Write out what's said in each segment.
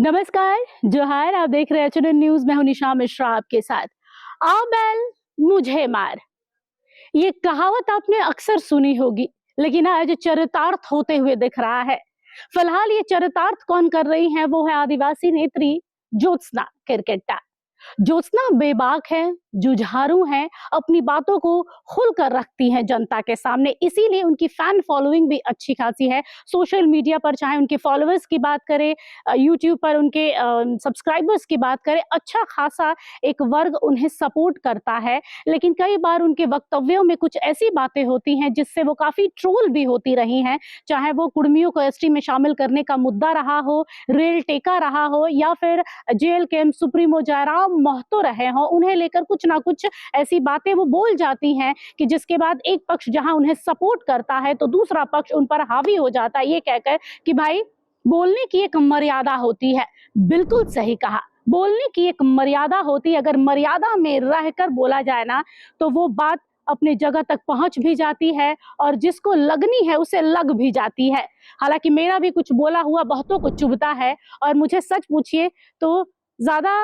नमस्कार, जोहार। आप देख रहे हैं एचएनएन न्यूज। मैं हूं निशा मिश्रा आपके साथ। आ बैल मुझे मार, ये कहावत आपने अक्सर सुनी होगी, लेकिन आज चरितार्थ होते हुए दिख रहा है। फिलहाल ये चरितार्थ कौन कर रही हैं? वो है आदिवासी नेत्री ज्योत्सना किरकिट्टा। ज्योत्सना बेबाक है, जुझारू हैं, अपनी बातों को खुलकर रखती हैं जनता के सामने, इसीलिए उनकी फैन फॉलोइंग भी अच्छी खासी है। सोशल मीडिया पर चाहे उनके फॉलोअर्स की बात करें, यूट्यूब पर उनके सब्सक्राइबर्स की बात करें, अच्छा खासा एक वर्ग उन्हें सपोर्ट करता है। लेकिन कई बार उनके वक्तव्यों में कुछ ऐसी बातें होती हैं जिससे वो काफी ट्रोल भी होती रही हैं, चाहे वो कुर्मियों को एसटी में शामिल करने का मुद्दा रहा हो, रेल टेका रहा हो, या फिर जेल कैंप सुप्रीमो जयराम महतो रहे हों। उन्हें लेकर कुछ ना कुछ ऐसी बातें वो बोल जाती हैं कि जिसके बाद एक पक्ष जहां उन्हें सपोर्ट करता है तो दूसरा पक्ष उन पर हावी हो जाता है, ये कहकर कि भाई बोलने की एक मर्यादा होती है। बिल्कुल सही कहा, बोलने की एक मर्यादा होती है। अगर मर्यादा में रहकर बोला जाए ना, तो वो बात अपने जगह तक पहुंच भी जाती है और जिसको लगनी है उसे लग भी जाती है। हालांकि मेरा भी कुछ बोला हुआ बहुतों को चुभता है, और मुझे सच पूछिए तो ज्यादा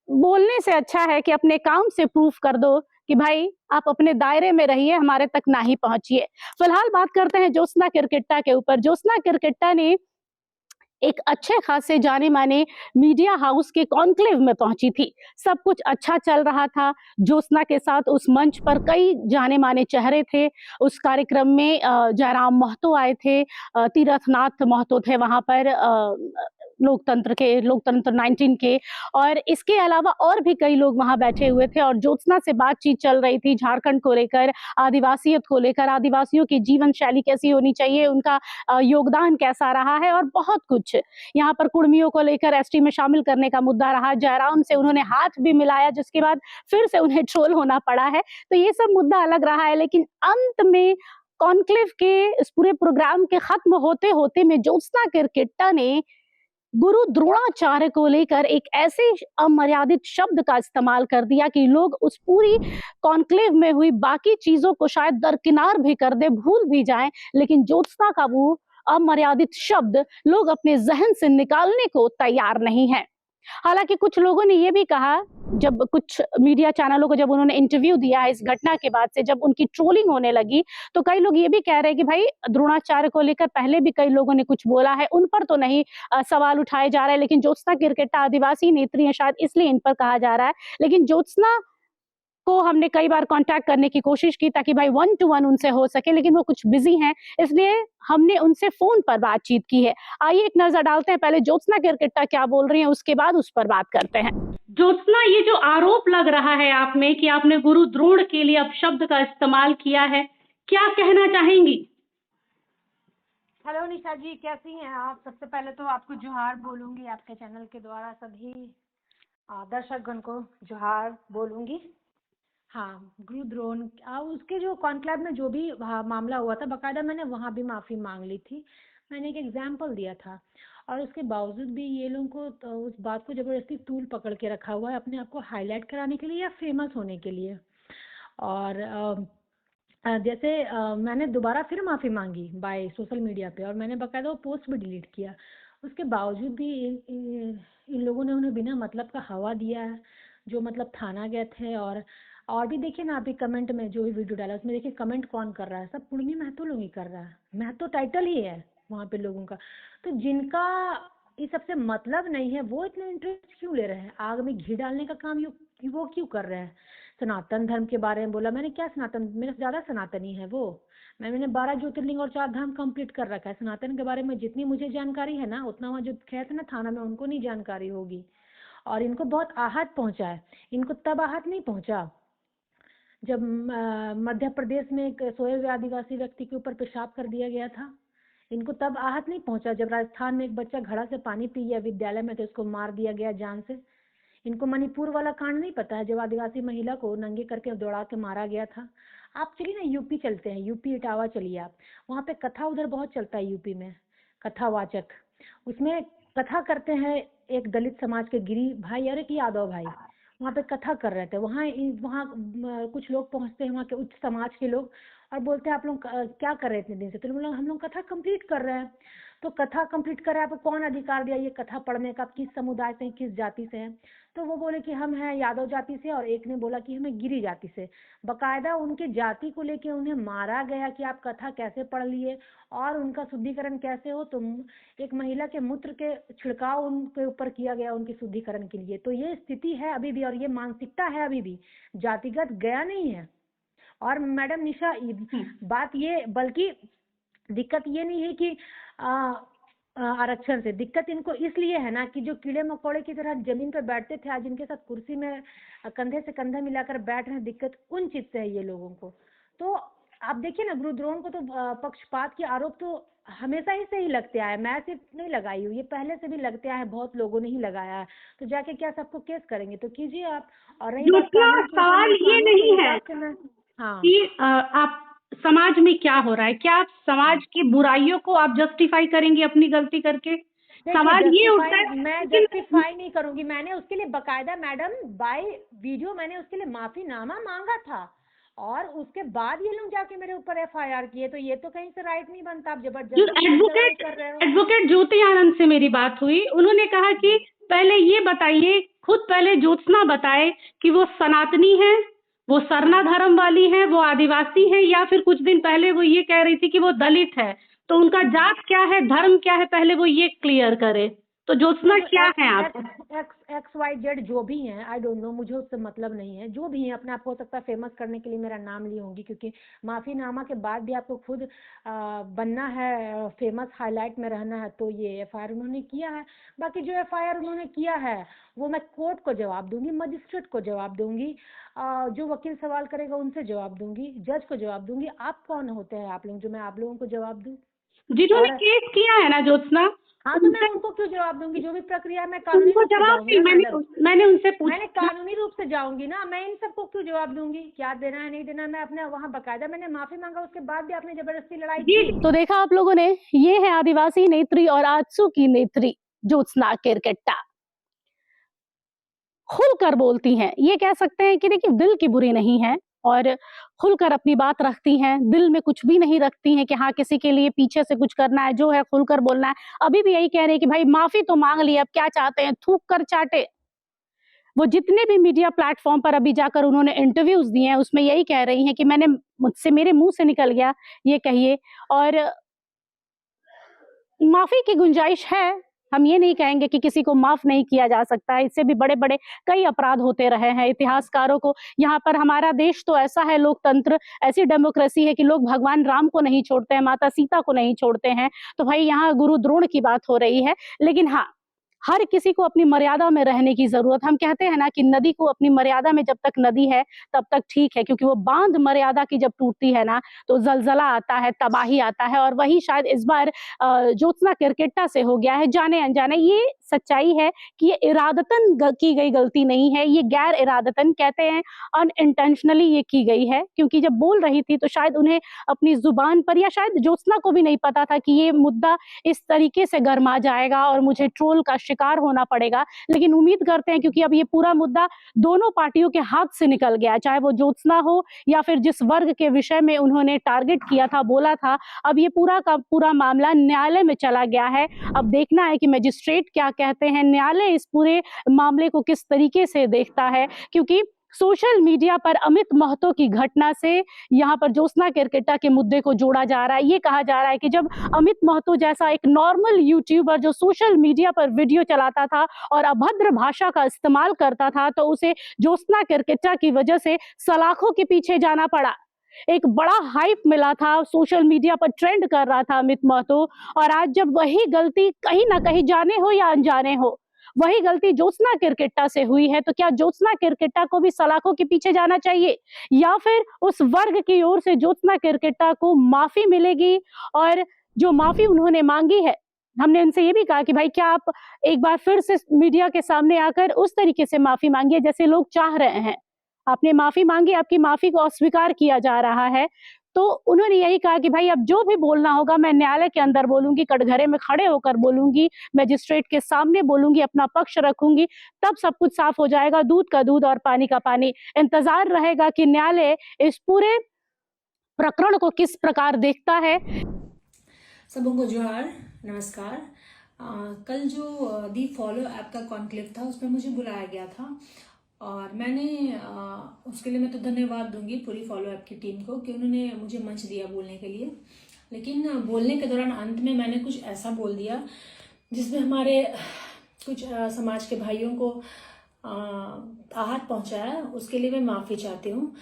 बोलने से अच्छा है कि अपने काम से प्रूफ कर दो कि भाई आप अपने दायरे में रहिए, हमारे तक ना ही पहुंचिए। फिलहाल बात करते हैं ज्योत्सना किरकिट्टा के ऊपर। ज्योत्सना किरकिट्टा ने एक अच्छे खासे जाने माने मीडिया हाउस के कॉन्क्लेव में पहुंची थी। सब कुछ अच्छा चल रहा था। ज्योत्सना के साथ उस मंच पर कई जाने माने चेहरे थे। उस कार्यक्रम में जयराम महतो आए थे, तीरथनाथ महतो थे वहां पर, लोकतंत्र 19 के, और इसके अलावा और भी कई लोग वहां बैठे हुए थे। और ज्योत्सना से बातचीत चल रही थी झारखंड को लेकर, आदिवासियत को लेकर, आदिवासियों की जीवन शैली कैसी होनी चाहिए, उनका योगदान कैसा रहा है, और बहुत कुछ। यहाँ पर कुर्मियों को लेकर एसटी में शामिल करने का मुद्दा रहा। जयराम से उन्होंने हाथ भी मिलाया, जिसके बाद फिर से उन्हें ट्रोल होना पड़ा है। तो ये सब मुद्दा अलग रहा है, लेकिन अंत में कॉन्क्लेव के इस पूरे प्रोग्राम के खत्म होते होते में ज्योत्सना किरकिट्टा ने गुरु द्रोणाचार्य को लेकर एक ऐसे अमर्यादित शब्द का इस्तेमाल कर दिया कि लोग उस पूरी कॉन्क्लेव में हुई बाकी चीजों को शायद दरकिनार भी कर दे, भूल भी जाएं, लेकिन ज्योत्सना का वो अमर्यादित शब्द लोग अपने जहन से निकालने को तैयार नहीं है। हालांकि कुछ लोगों ने यह भी कहा, जब कुछ मीडिया चैनलों को जब उन्होंने इंटरव्यू दिया है इस घटना के बाद से, जब उनकी ट्रोलिंग होने लगी, तो कई लोग ये भी कह रहे हैं कि भाई द्रोणाचार्य को लेकर पहले भी कई लोगों ने कुछ बोला है, उन पर तो नहीं सवाल उठाए जा रहे हैं, लेकिन ज्योत्सना किरकिट्टा आदिवासी नेत्री हैं, शायद इसलिए इन पर कहा जा रहा है। लेकिन ज्योत्सना को हमने कई बार कांटेक्ट करने की कोशिश की ताकि भाई 1-to-1 उनसे हो सके, लेकिन वो कुछ बिजी हैं, इसलिए हमने उनसे फोन पर बातचीत की है। आइए एक नजर डालते हैं पहले ज्योत्सना किरकिट्टा क्या बोल रही हैं, उसके बाद उस पर बात करते हैं। ज्योत्सना, ये जो आरोप लग रहा है आप में कि आपने गुरु द्रोण के लिए अपशब्द का इस्तेमाल किया है, क्या कहना चाहेंगी? हेलो निशा जी, कैसी हैं आप? सबसे पहले तो आपको जोहार बोलूंगी, आपके चैनल के द्वारा सभी दर्शकगण को जोहार बोलूंगी। हाँ, गुरु द्रोण उसके जो कॉन्क्लेव में जो भी मामला हुआ था, बकायदा मैंने वहाँ भी माफ़ी मांग ली थी। मैंने एक एग्जाम्पल दिया था, और उसके बावजूद भी ये लोगों को तो उस बात को ज़बरदस्ती तूल पकड़ के रखा हुआ है, अपने आप को हाईलाइट कराने के लिए या फेमस होने के लिए। और जैसे मैंने दोबारा फिर माफ़ी मांगी बाय सोशल मीडिया पे, और मैंने बाकायदा वो पोस्ट भी डिलीट किया। उसके बावजूद भी इन लोगों ने उन्हें बिना मतलब का हवा दिया है। जो मतलब थाना गए थे, और भी देखिए ना, अभी कमेंट में जो भी वीडियो डाला उसमें देखिए कमेंट कौन कर रहा है, सब कुर्मी महतो लोग ही कर रहा है। महतो टाइटल ही है वहाँ पे लोगों का। तो जिनका इस सबसे मतलब नहीं है वो इतना इंटरेस्ट क्यों ले रहे हैं? आग में घी डालने का काम वो क्यों कर रहे हैं? सनातन धर्म के बारे में बोला, मैंने क्या सनातन, मेरे से ज़्यादा सनातनी है वो। मैंने 12 ज्योतिर्लिंग और 4 धाम कंप्लीट कर रखा है। सनातन के बारे में जितनी मुझे जानकारी है ना, उतना वहाँ जो गए थे ना थाना में, उनको नहीं जानकारी होगी। और इनको बहुत आहत पहुंचा है। इनको तब आहत नहीं पहुंचा जब मध्य प्रदेश में एक सोए हुए आदिवासी व्यक्ति के ऊपर पेशाब कर दिया गया था। इनको तब आहत नहीं पहुंचा जब राजस्थान में एक बच्चा घड़ा से पानी पी गया विद्यालय में, तो उसको मार दिया गया जान से। इनको मणिपुर वाला कांड नहीं पता है, जब आदिवासी महिला को नंगे करके दौड़ा के मारा गया था। आप चलिए ना यूपी चलते हैं, यूपी इटावा चलिए आप, वहाँ पे कथा उधर बहुत चलता है यूपी में, कथावाचक। उसमें कथा करते हैं एक दलित समाज के गिरी भाई और एक यादव भाई, वहाँ पे कथा कर रहे थे। वहाँ कुछ लोग पहुँचते हैं, वहाँ के उच्च समाज के लोग, और बोलते हैं आप लोग क्या कर रहे हैं इतने दिन से? तो बोला हम लोग कथा कंप्लीट कर रहे हैं। तो कथा कंप्लीट कर रहे हैं, आपको कौन अधिकार दिया ये कथा पढ़ने का? आप किस समुदाय से हैं, किस जाति से हैं? तो वो बोले कि हम हैं यादव जाति से, और एक ने बोला कि हमें गिरी जाति से। बकायदा उनके जाति को लेके उन्हें मारा गया कि आप कथा कैसे पढ़ लिए और उनका शुद्धिकरण कैसे हो। तो एक महिला के मूत्र के छिड़काव उनके ऊपर किया गया उनके शुद्धिकरण के लिए। तो ये स्थिति है अभी भी, और ये मानसिकता है अभी भी, जातिगत गया नहीं है। और मैडम निशा, बात ये, बल्कि दिक्कत ये नहीं है कि आरक्षण से, दिक्कत इनको इसलिए है ना कि जो कीड़े मकोड़े की तरह जमीन पर बैठते थे, आज इनके साथ कुर्सी में कंधे से कंधा मिलाकर बैठ रहे हैं। दिक्कत उन चीज से है ये लोगों को। तो आप देखिए ना, गुरु द्रोण को तो पक्षपात के आरोप तो हमेशा ही से ही लगते आए, मैं सिर्फ नहीं लगाई हूँ, ये पहले से भी लगते आए, बहुत लोगों ने ही लगाया है। तो जाके क्या सबको केस करेंगे? तो कीजिए आप। और रही बात सवाल ये नहीं है हाँ कि आप समाज में क्या हो रहा है, क्या आप समाज की बुराइयों को आप जस्टिफाई करेंगे अपनी गलती करके? सवाल ये उठता है, मैं जस्टिफाई नहीं करूंगी। मैंने उसके लिए बकायदा मैडम बाय वीडियो मैंने उसके लिए माफीनामा मांगा था, और उसके बाद ये लोग जाके मेरे ऊपर एफआईआर किए। तो ये तो कहीं से राइट नहीं बनता। आप जबरदस्ती कर रहे हो। एडवोकेट ज्योति आनंद से मेरी बात हुई, उन्होंने कहा कि पहले ये बताइए, खुद पहले ज्योत्सना बताए कि वो सनातनी है, वो सरना धर्म वाली है, वो आदिवासी है, या फिर कुछ दिन पहले वो ये कह रही थी कि वो दलित है। तो उनका जात क्या है, धर्म क्या है, पहले वो ये क्लियर करे। तो ज्योत्सना क्या है आप? XYZ जो भी हैं, आई डोंट नो, मुझे उससे मतलब नहीं है। जो भी है अपने आप को हो सकता है फेमस करने के लिए मेरा नाम ली होंगी, क्योंकि माफीनामा के बाद भी आपको खुद बनना है, फेमस हाईलाइट में रहना है। तो ये एफआईआर उन्होंने किया है। बाकी जो एफआईआर उन्होंने किया है वो मैं कोर्ट को जवाब दूंगी, मजिस्ट्रेट को जवाब दूंगी, जो वकील सवाल करेगा उनसे जवाब दूंगी, जज को जवाब दूंगी। आप कौन होते हैं आप लोग जो मैं आप लोगों को जवाब दूं? जिन्होंने केस किया है ना ज्योत्सना, हाँ, तो मैं उनको क्यों जवाब दूंगी? जो भी प्रक्रिया मैं कानूनी रूप से जाऊंगी, मैंने उनसे पूछा, मैंने कानूनी रूप से जाऊंगी ना, मैं इन सबको क्यों जवाब दूंगी? क्या देना है नहीं देना, मैं अपने वहाँ बकायदा मैंने माफी मांगा, उसके बाद भी आपने जबरदस्ती लड़ाई की। तो देखा आप लोगों ने, ये है आदिवासी नेत्री और आजसू की नेत्री ज्योत्सना केरकेट्टा। खुलकर बोलती हैं, ये कह सकते हैं कि देखिए दिल की बुरी नहीं है, और खुलकर अपनी बात रखती हैं, दिल में कुछ भी नहीं रखती हैं कि हाँ किसी के लिए पीछे से कुछ करना है, जो है खुलकर बोलना है। अभी भी यही कह रहे हैं कि भाई माफी तो मांग ली, अब क्या चाहते हैं, थूक कर चाटे। वो जितने भी मीडिया प्लेटफॉर्म पर अभी जाकर उन्होंने इंटरव्यूज दिए हैं, उसमें यही कह रही हैं कि मैंने, मुझसे, मेरे मुंह से निकल गया, ये कहिए। और माफी की गुंजाइश है, हम ये नहीं कहेंगे कि किसी को माफ नहीं किया जा सकता है। इससे भी बड़े बड़े कई अपराध होते रहे हैं। इतिहासकारों को, यहाँ पर हमारा देश तो ऐसा है, लोकतंत्र, ऐसी डेमोक्रेसी है कि लोग भगवान राम को नहीं छोड़ते हैं, माता सीता को नहीं छोड़ते हैं। तो भाई यहाँ गुरु द्रोण की बात हो रही है, लेकिन हाँ, हर किसी को अपनी मर्यादा में रहने की जरूरत। हम कहते हैं ना कि नदी को अपनी मर्यादा में जब तक नदी है तब तक ठीक है, क्योंकि वो बांध मर्यादा की जब टूटती है ना तो जलजला आता है, तबाही आता है। और वही शायद इस बार ज्योत्सना केरकेट्टा से हो गया है, जाने अनजाने। ये सच्चाई है कि ये इरादतन की गई गलती नहीं है, ये गैर इरादतन, कहते हैं अनइंटेंशनली ये की गई है। क्योंकि जब बोल रही थी तो शायद उन्हें अपनी जुबान पर, या शायद ज्योत्सना को भी नहीं पता था कि ये मुद्दा इस तरीके से गर्मा जाएगा और मुझे ट्रोल का शिकार होना पड़ेगा। लेकिन उम्मीद करते हैं, क्योंकि अब ये पूरा मुद्दा दोनों पार्टियों के हाथ से निकल गया, चाहे वो ज्योत्सना हो या फिर जिस वर्ग के विषय में उन्होंने टारगेट किया था, बोला था, अब ये पूरा का पूरा मामला न्यायालय में चला गया है। अब देखना है कि मजिस्ट्रेट क्या कहते हैं, न्यायालय इस पूरे मामले को किस तरीके से देखता है। क्योंकि सोशल मीडिया पर अमित महतो की घटना से यहाँ पर ज्योत्सना केरकेट्टा के मुद्दे को जोड़ा जा रहा है। ये कहा जा रहा है कि जब अमित महतो जैसा एक नॉर्मल यूट्यूबर जो सोशल मीडिया पर वीडियो चलाता था और अभद्र भाषा का इस्तेमाल करता था, तो उसे ज्योत्सना केरकेट्टा की वजह से सलाखों के पीछे जाना पड़ा। एक बड़ा हाइप मिला था, सोशल मीडिया पर ट्रेंड कर रहा था अमित महतो। और आज जब वही गलती कहीं ना कहीं, जाने हो या अनजाने हो, वही गलती ज्योत्सना केरकेट्टा से हुई है, तो क्या ज्योत्सना केरकेट्टा को भी सलाखों के पीछे जाना चाहिए, या फिर उस वर्ग की ओर से ज्योत्सना केरकेट्टा को माफी मिलेगी? और जो माफी उन्होंने मांगी है, हमने उनसे ये भी कहा कि भाई क्या आप एक बार फिर से मीडिया के सामने आकर उस तरीके से माफी मांगिए जैसे लोग चाह रहे हैं। आपने माफी मांगी, आपकी माफी को अस्वीकार किया जा रहा है। तो उन्होंने यही कहा कि भाई अब जो भी बोलना होगा मैं न्यायालय के अंदर बोलूंगी, कटघरे में खड़े होकर बोलूंगी, मजिस्ट्रेट के सामने बोलूंगी, अपना पक्ष रखूंगी, तब सब कुछ साफ हो जाएगा, दूध का दूध और पानी का पानी। इंतजार रहेगा कि न्यायालय इस पूरे प्रकरण को किस प्रकार देखता है। सबों को जोहार, नमस्कार। कल जो दी फॉलो ऐप का कॉन्क्लेव था उसमें मुझे बुलाया गया था और मैंने उसके लिए मैं तो धन्यवाद दूंगी पूरी फॉलो ऐप की टीम को कि उन्होंने मुझे मंच दिया बोलने के लिए। लेकिन बोलने के दौरान अंत में मैंने कुछ ऐसा बोल दिया जिसमें हमारे कुछ समाज के भाइयों को आहत पहुंचाया, उसके लिए मैं माफ़ी चाहती हूँ।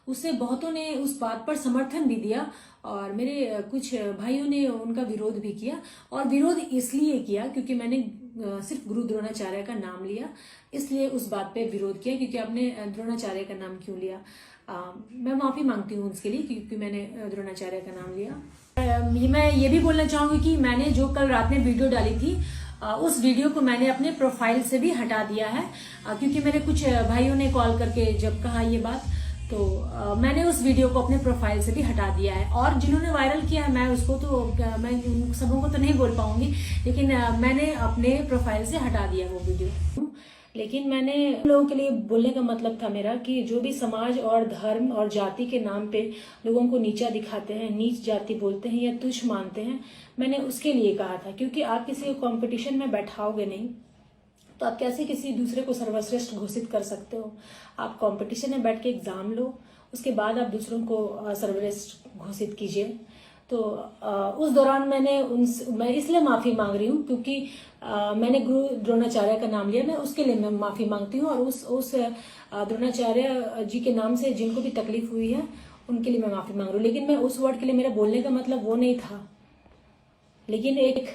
उससे बहुतों ने उस बात पर समर्थन भी दिया और मेरे कुछ भाइयों ने उनका विरोध भी किया, और विरोध इसलिए किया क्योंकि मैंने सिर्फ गुरु द्रोणाचार्य का नाम लिया, इसलिए उस बात पे विरोध किया क्योंकि आपने द्रोणाचार्य का नाम क्यों लिया। मैं माफ़ी मांगती हूँ उसके लिए क्योंकि मैंने द्रोणाचार्य का नाम लिया। मैं ये भी बोलना चाहूँगी कि मैंने जो कल रात में वीडियो डाली थी उस वीडियो को मैंने अपने प्रोफाइल से भी हटा दिया है, क्योंकि मेरे कुछ भाइयों ने कॉल करके जब कहा ये बात तो मैंने उस वीडियो को अपने प्रोफाइल से भी हटा दिया है। और जिन्होंने वायरल किया है मैं उसको तो मैं उन सबों को तो नहीं बोल पाऊंगी, लेकिन मैंने अपने प्रोफाइल से हटा दिया वो वीडियो। लेकिन मैंने लोगों के लिए बोलने का मतलब था मेरा कि जो भी समाज और धर्म और जाति के नाम पे लोगों को नीचा दिखाते हैं, नीच जाति बोलते हैं या तुच्छ मानते हैं, मैंने उसके लिए कहा था। क्योंकि आप किसी को कंपटीशन में बैठाओगे नहीं तो आप कैसे किसी दूसरे को सर्वश्रेष्ठ घोषित कर सकते हो। आप कंपटीशन में बैठ के एग्जाम लो, उसके बाद आप दूसरों को सर्वश्रेष्ठ घोषित कीजिए। तो उस दौरान मैं इसलिए माफ़ी मांग रही हूँ क्योंकि मैंने गुरु द्रोणाचार्य का नाम लिया, मैं उसके लिए मैं माफ़ी मांगती हूँ। और उस द्रोणाचार्य जी के नाम से जिनको भी तकलीफ हुई है उनके लिए मैं माफ़ी मांग रही हूँ। लेकिन मैं उस वर्ड के लिए मेरा बोलने का मतलब वो नहीं था, लेकिन एक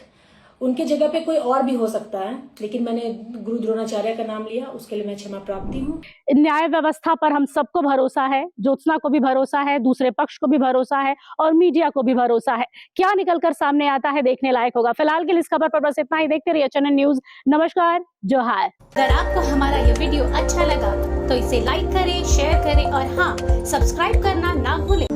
उनके जगह पे कोई और भी हो सकता है, लेकिन मैंने गुरु द्रोणाचार्य का नाम लिया, उसके लिए मैं क्षमा प्राप्ति हूँ। न्याय व्यवस्था पर हम सबको भरोसा है, ज्योत्सना को भी भरोसा है, दूसरे पक्ष को भी भरोसा है और मीडिया को भी भरोसा है। क्या निकलकर सामने आता है देखने लायक होगा। फिलहाल के लिए इस खबर पर बस इतना ही। देखते रहिए चैनल न्यूज। नमस्कार, जोहार। अगर आपको हमारा ये वीडियो अच्छा लगा तो इसे लाइक करें, शेयर करें और हाँ, सब्सक्राइब करना ना भूलें।